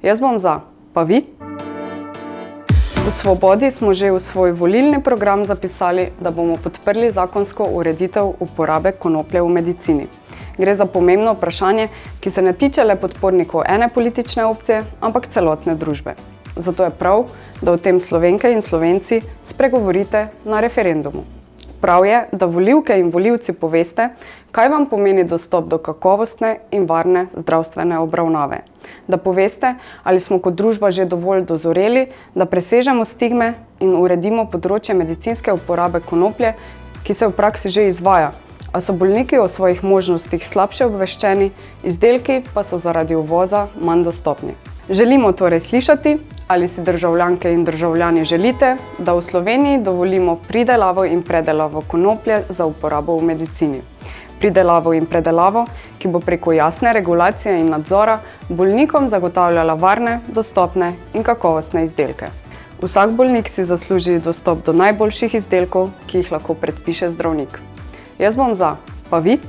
Jaz bom za, pa vi? V Svobodi smo že v svoj volilni program zapisali, da bomo podprli zakonsko ureditev uporabe konoplje v medicini. Gre za pomembno vprašanje, ki se ne tiče le podpornikov ene politične opcije, ampak celotne družbe. Zato je prav, da o tem Slovenke in Slovenci spregovorite na referendumu. Prav je, da volivke in volivci poveste, kaj vam pomeni dostop do kakovostne in varne zdravstvene obravnave. Da poveste, ali smo kot družba že dovolj dozoreli, da presežemo stigme in uredimo področje medicinske uporabe konoplje, ki se v praksi že izvaja, a so bolniki o svojih možnostih slabše obveščeni, izdelki pa so zaradi uvoza manj dostopni. Želimo torej slišati, ali si državljanke in državljani želite, da v Sloveniji dovolimo pridelavo in predelavo konoplje za uporabo v medicini. Pridelavo in predelavo, ki bo preko jasne regulacije in nadzora bolnikom zagotavljala varne, dostopne in kakovostne izdelke. Vsak bolnik si zasluži dostop do najboljših izdelkov, ki jih lahko predpiše zdravnik. Jaz bom za, pa vi?